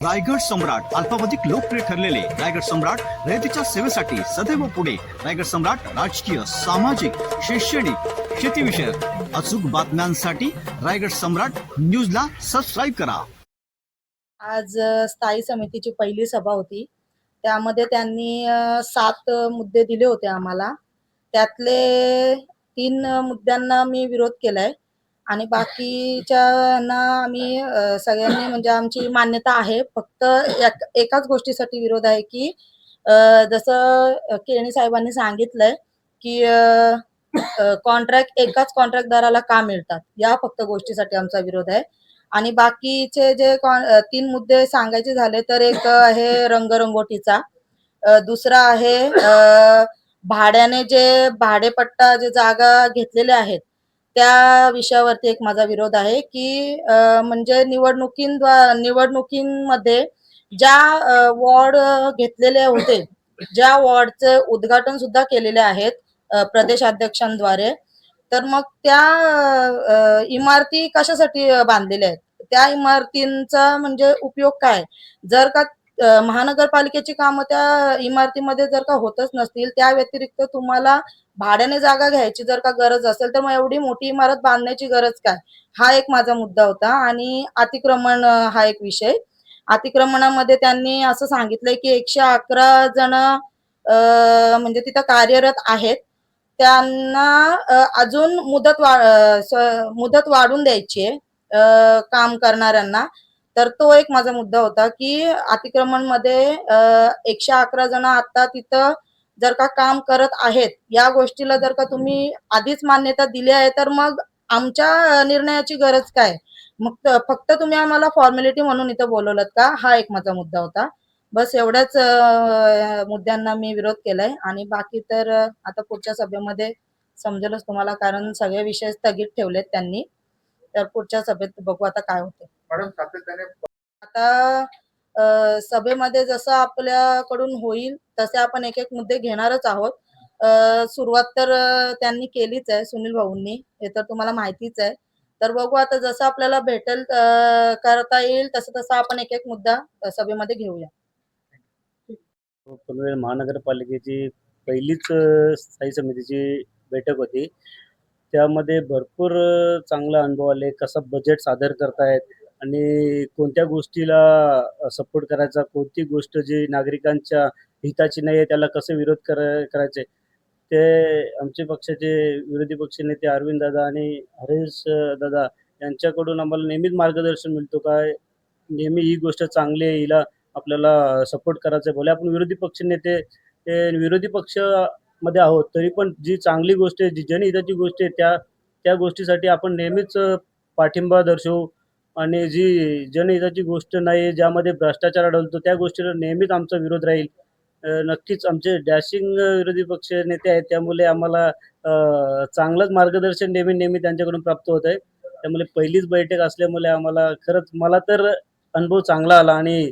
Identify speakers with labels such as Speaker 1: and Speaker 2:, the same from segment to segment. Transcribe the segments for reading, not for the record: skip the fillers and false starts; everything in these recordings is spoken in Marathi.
Speaker 1: रायगड सम्राट अल्पावधीत लोकप्रिय ठरलेले रायगड सम्राट रयतेच्या सेवेसाठी सदैव पुढे. रायगड सम्राट राजकीय, सामाजिक, शैक्षणिक, शेतीविषयक अचूक बातम्यांसाठी रायगड सम्राट न्यूजला सबस्क्राईब करा.
Speaker 2: आज स्थायी समितीची पहिली सभा होती. त्यामध्ये त्यांनी 7 मुद्दे दिले होते आम्हाला. त्यातले 3 मुद्द्यांना मी विरोध केलाय आणि बाकीच्यांना आम्ही सगळ्यांनी म्हणजे आमची मान्यता आहे. फक्त एकाच गोष्टीसाठी विरोध आहे की जसं केणी साहेबांनी सांगितलंय की कॉन्ट्रॅक्ट एकाच कॉन्ट्रॅक्टदाराला का मिळतात, या फक्त गोष्टीसाठी आमचा विरोध आहे. आणि बाकीचे जे 3 मुद्दे सांगायचे झाले तर एक आहे रंगरंगोटीचा, दुसरा आहे भाड्याने जे भाडेपट्टा जे जागा घेतलेल्या आहेत त्या विषयावरती एक माझा विरोध आहे की म्हणजे निवडणुकींमध्ये ज्या वॉर्ड घेतलेले होते, ज्या वॉर्डचे उद्घाटन सुद्धा केलेले आहेत प्रदेशाध्यक्षांद्वारे, तर मग त्या इमारती कशासाठी बांधलेल्या आहेत, त्या इमारतींचा म्हणजे उपयोग काय? जर का महानगरपालिकेची कामं त्या इमारतीमध्ये जर का होतच नसतील, त्या व्यतिरिक्त तुम्हाला भाड्याने जागा घ्यायची जर का गरज असेल तर मग एवढी मोठी इमारत बांधण्याची गरज काय? हा एक माझा मुद्दा होता. आणि अतिक्रमण हा एक विषय. अतिक्रमणामध्ये त्यांनी असं सांगितलंय की 111 जण म्हणजे तिथं कार्यरत आहेत, त्यांना अजून मुदत वाढून द्यायची आहे काम करणाऱ्यांना. तर तो एक माझा मुद्दा होता की अतिक्रमण मध्ये 111 जण आता तिथं जर का काम करत आहेत, या गोष्टीला जर का तुम्ही आधीच मान्यता दिली आहे तर मग आमच्या निर्णयाची गरज काय? मग फक्त तुम्ही आम्हाला फॉर्मॅलिटी म्हणून इथं बोलवलं का? हा एक माझा मुद्दा होता. बस एवढ्याच मुद्द्यांना मी विरोध केलाय. आणि बाकी तर आता पुढच्या सभेमध्ये समजेलच तुम्हाला, कारण सगळे विषय स्थगित ठेवलेत त्यांनी. तर पुढच्या सभेत बघू आता काय होते. आता सभेमध्ये जसं आपल्याकडून होईल तसे आपण एक एक मुद्दे घेणारच आहोत. सुरुवात तर त्यांनी केलीच आहे सुनील भाऊंनी, हे तर तुम्हाला माहितीच आहे. तर बघू आता जसं आपल्याला भेटेल करता येईल तसं तसं आपण एक एक मुद्दा सभेमध्ये घेऊया.
Speaker 3: पनवेल महानगरपालिकेची पहिलीच स्थायी समितीची बैठक होती. त्यामध्ये भरपूर चांगला अनुभव आले. कसं बजेट सादर करतायत आणि कोणत्या गोष्टीला सपोर्ट करायचा, कोणती गोष्ट जी नागरिकांच्या हिताची नाही आहे त्याला कसं विरोध करायचे, ते आमचे पक्षाचे विरोधी पक्षनेते अरविंद दादा आणि हरेश दादा यांच्याकडून आम्हाला नेहमीच मार्गदर्शन मिळतो. काय नेहमी ही गोष्ट चांगली आहे, हिला आपल्याला सपोर्ट करायचं आहे. भले आपण विरोधी पक्ष नेते विरोधी पक्षामध्ये आहोत, तरी पण जी चांगली गोष्ट आहे, जी जनहिताची गोष्ट आहे, त्या गोष्टीसाठी आपण नेहमीच पाठिंबा दर्शवू. आणि जी जनहिताची गोष्ट नाही, ज्यामध्ये भ्रष्टाचार आढळतो, त्या गोष्टीला नेहमीच आमचा विरोध राहील. नक्कीच आमचे डॅशिंग विरोधी पक्ष नेते आहेत, त्यामुळे आम्हाला चांगलंच मार्गदर्शन नेहमी त्यांच्याकडून प्राप्त होत आहे. त्यामुळे पहिलीच बैठक असल्यामुळे आम्हाला खरंच मला तर अनुभव चांगला आला. आणि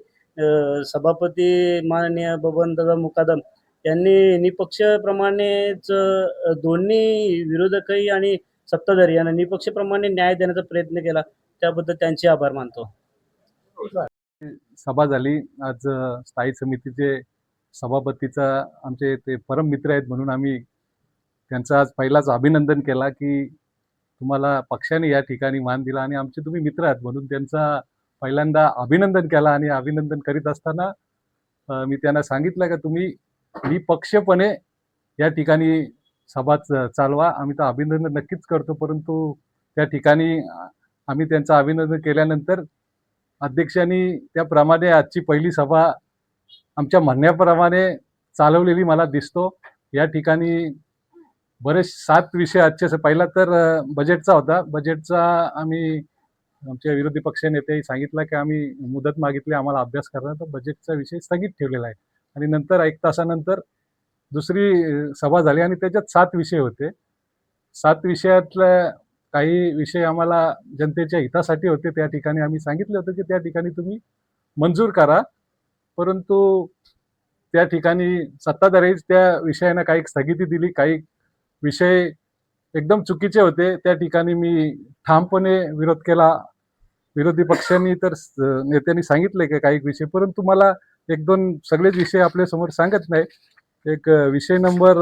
Speaker 3: सभापती माननीय बबनदादा मुकादम यांनी निपक्षप्रमाणेच दोन्ही विरोधकही आणि सत्ताधारी यांना निपक्षप्रमाणे न्याय देण्याचा प्रयत्न केला. त्याबद्दल त्यांचे आभार मानतो.
Speaker 4: सभा झाली आज. स्थायी समितीचे सभापतीचा आमचे ते परम मित्र आहेत म्हणून आम्ही त्यांचा आज पहिलाच अभिनंदन केला की तुम्हाला पक्षाने या ठिकाणी मान दिला आणि आमचे तुम्ही मित्र आहात म्हणून त्यांचा पहिल्यांदा अभिनंदन केला. आणि अभिनंदन करीत असताना मी त्यांना सांगितलं की तुम्ही निपक्षपणे या ठिकाणी सभा चालवा. आम्ही तर अभिनंदन नक्कीच करतो, परंतु त्या ठिकाणी आम्ही त्यांचं अभिनंदन केल्यानंतर अध्यक्षांनी त्याप्रमाणे आजची पहिली सभा आमच्या म्हणण्याप्रमाणे चालवलेली मला दिसतो. या ठिकाणी बरेच 7 विषय आजचे. पहिला तर बजेटचा होता. बजेटचा आम्ही आमच्या विरोधी पक्ष नेत्यांनी सांगितलं की आम्ही मुदत मागितली आम्हाला अभ्यास करणार, तर बजेटचा विषय स्थगित ठेवलेला आहे. आणि नंतर 1 तासानंतर दुसरी सभा झाली आणि त्याच्यात 7 विषय होते. 7 विषयातल्या काही विषय आम्हाला जनतेच्या हितासाठी होते. त्या ठिकाणी आम्ही सांगितलं होतं की त्या ठिकाणी तुम्ही मंजूर करा, परंतु त्या ठिकाणी सत्ताधारी त्या विषयांना काही स्थगिती दिली. काही विषय एकदम चुकीचे होते, त्या ठिकाणी मी ठामपणे विरोध केला. विरोधी पक्षांनी तर नेत्यांनी सांगितले की काही विषय, परंतु मला एक दोन सगळेच विषय आपल्या समोर सांगत नाही. एक विषय नंबर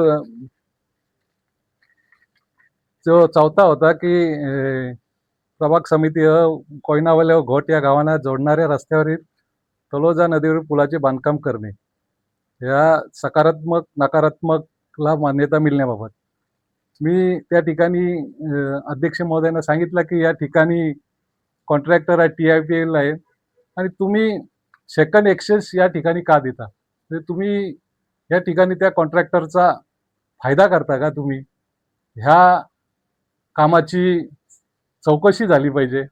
Speaker 4: जो चौथा होता की प्रभाग समिती कोयनावाले घोट या गावांना जोडणाऱ्या रस्त्यावरील तलोजा नदीवर पुलाचे बांधकाम करणे, या सकारात्मक नकारात्मकला मान्यता मिळण्याबाबत मी त्या ठिकाणी अध्यक्ष महोदयांना सांगितलं की या ठिकाणी कॉन्ट्रॅक्टर आहे, TIPL आहे, आणि तुम्ही सेकंड एक्सेस या ठिकाणी का देता? म्हणजे तुम्ही या ठिकाणी त्या कॉन्ट्रॅक्टरचा फायदा करता का? तुम्ही ह्या कामाची चौकशी झाली पाहिजे.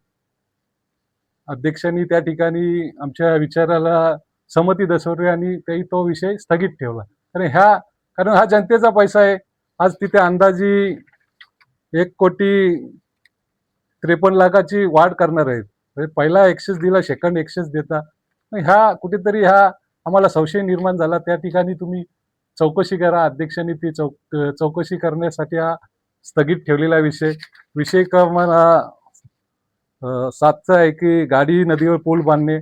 Speaker 4: अध्यक्षांनी त्या ठिकाणी आमच्या विचाराला संमती दर्शवली आणि त्याही तो विषय स्थगित ठेवला. कारण हा जनतेचा पैसा आहे. आज तिथे अंदाजी 1,53,00,000ची वाढ करणार आहेत. म्हणजे पहिला एक्सेस दिला, सेकंड एक्सेस देता. ह्या कुठेतरी आम्हाला संशय निर्माण झाला. त्या ठिकाणी तुम्ही चौकशी करा. अध्यक्षांनी ती चौकशी करण्यासाठी हा स्थगित ठेवलेला विषय क्रमांक 7चा आहे की गाडी नदीवर पूल बांधणे.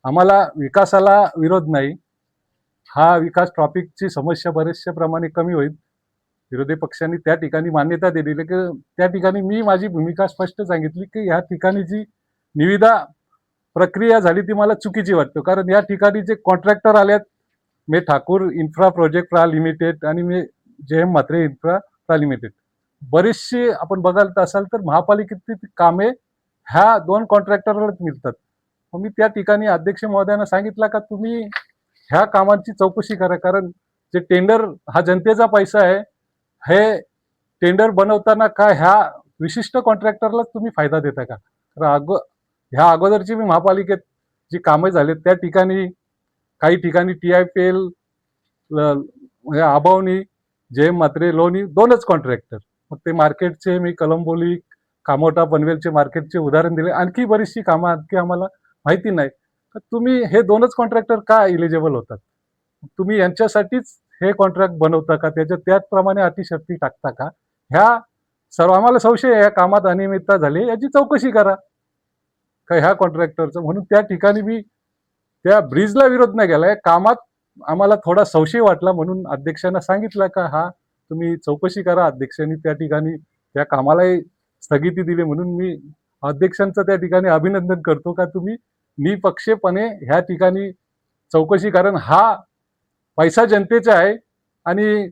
Speaker 4: आम्हाला विकासाला विरोध नाही. हा विकास ट्रॅफिकची समस्या बऱ्याचशा प्रमाणे कमी होईल. विरोधी पक्षांनी त्या ठिकाणी मान्यता दिलेली की त्या ठिकाणी मी माझी भूमिका स्पष्ट सांगितली की या ठिकाणी जी निविदा प्रक्रिया झाली ती मला चुकीची वाटते. कारण या ठिकाणी जे कॉन्ट्रॅक्टर आलेत, मे ठाकूर इन्फ्रा प्रोजेक्ट प्रा लिमिटेड आणि मे JM म्हात्रे इन्फ्रा प्रा लिमिटेड, बरेचशी आपण बघायला असाल तर महापालिकेतील कामे ह्या 2 कॉन्ट्रॅक्टरलाच मिळतात. मग मी त्या ठिकाणी अध्यक्ष महोदयांना सांगितलं का तुम्ही ह्या कामांची चौकशी करा. कारण जे टेंडर हा जनतेचा पैसा आहे, हे टेंडर बनवताना का ह्या विशिष्ट कॉन्ट्रॅक्टरलाच तुम्ही फायदा देता का? तर ह्या अगोदरची मी महापालिकेत जी कामे झालीत त्या ठिकाणी काही ठिकाणी TIPL आबावनी, JM म्हात्रे, लोणी 2च कॉन्ट्रॅक्टर. मग ते मार्केटचे मी कलंबोली, कामोठा, पनवेलचे मार्केटचे उदाहरण दिले. आणखी बरीचशी कामं आणखी आम्हाला माहिती नाही. तर तुम्ही हे 2च कॉन्ट्रॅक्टर का इलिजिबल होतात? तुम्ही यांच्यासाठीच हे कॉन्ट्रॅक्ट बनवता का? त्याचप्रमाणे अटी शर्ती टाकता का? ह्या सर्व आम्हाला संशय आहे. या कामात अनियमितता झाली, याची चौकशी करा का ह्या कॉन्ट्रॅक्टरचं. म्हणून त्या ठिकाणी मी त्या ब्रिजला विरोध नाही केला. कामात आम्हाला थोडा संशय वाटला म्हणून अध्यक्षांना सांगितलं का तुम्ही चौकशी करा. अध्यक्षांनी त्या ठिकाणी त्या कामालाही स्थगिती दिली. म्हणून मी अध्यक्षांचं त्या ठिकाणी अभिनंदन करतो का तुम्ही निपक्षपणे ह्या ठिकाणी चौकशी, कारण हा पैसा जनतेचा आहे आणि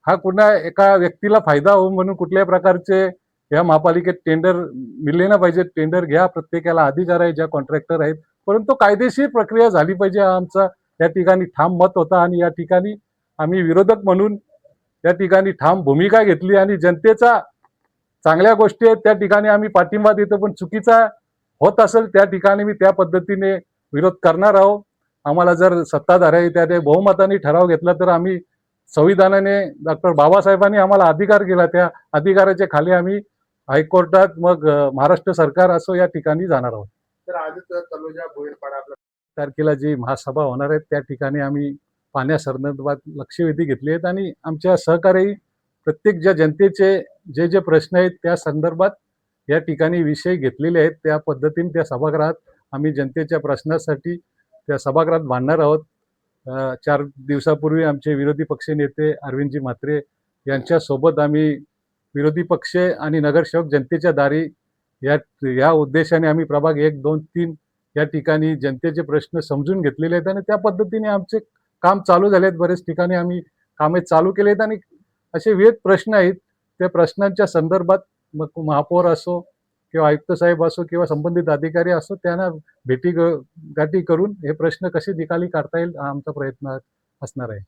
Speaker 4: हा कुणा एका व्यक्तीला फायदा हो म्हणून कुठल्याही प्रकारचे या महापालिकेत टेंडर मिळले ना पाहिजे. टेंडर घ्या, प्रत्येकाला अधिकार आहे ज्या कॉन्ट्रॅक्टर आहेत, परंतु कायदेशीर प्रक्रिया झाली पाहिजे. हा आमचा या ठिकाणी ठाम मत होता आणि या ठिकाणी आम्ही विरोधक म्हणून त्या ठिकाणी ठाम भूमिका घेतली आणि जनतेचा चांगल्या गोष्टी आहेत त्या ठिकाणी आम्ही पाठिंबा देतो, पण चुकीचा होत असेल त्या ठिकाणी मी त्या पद्धतीने विरोध करणार आहोत. आम्हाला जर सत्ताधारी त्याने बहुमताने ठराव घेतला तर आम्ही संविधानाने डॉक्टर बाबासाहेबांनी आम्हाला अधिकार केला, त्या अधिकाराच्या खाली आम्ही हायकोर्टात मग महाराष्ट्र सरकार असो या ठिकाणी जाणार आहोत.
Speaker 5: तर आजच तलोजा बोईरपाडा आपला
Speaker 4: तारखेला जी महासभा होणार आहे त्या ठिकाणी आम्ही पाण्यासंदर्भात लक्षवेधी घेतली आहेत आणि आमच्या सहकारी प्रत्येक ज्या जनतेचे जे प्रश्न आहेत त्या संदर्भात या ठिकाणी विषय घेतलेले आहेत. त्या पद्धतीने त्या सभागृहात आम्ही जनतेच्या प्रश्नासाठी त्या सभागृहात मांडणार आहोत. 4 दिवसापूर्वी आमचे विरोधी पक्ष नेते अरविंदजी म्हात्रे यांच्यासोबत आम्ही विरोधी पक्ष आणि नगरसेवक जनतेच्या दारी या उद्देशाने आम्ही प्रभाग 1, 2, 3 या ठिकाणी जनतेचे प्रश्न समजून घेतलेले आहेत आणि त्या पद्धतीने आमचे काम चालू झाले आहेत. बरेच ठिकाणी आम्ही कामे चालू केले आहेत आणि असे विविध प्रश्न आहेत. त्या प्रश्नांच्या संदर्भात मग महापौर असो किंवा आयुक्त साहेब असो किंवा संबंधित अधिकारी असो त्यांना गाठी करून हे प्रश्न कसे निकाली काढता येईल हा आमचा प्रयत्न असणार आहे.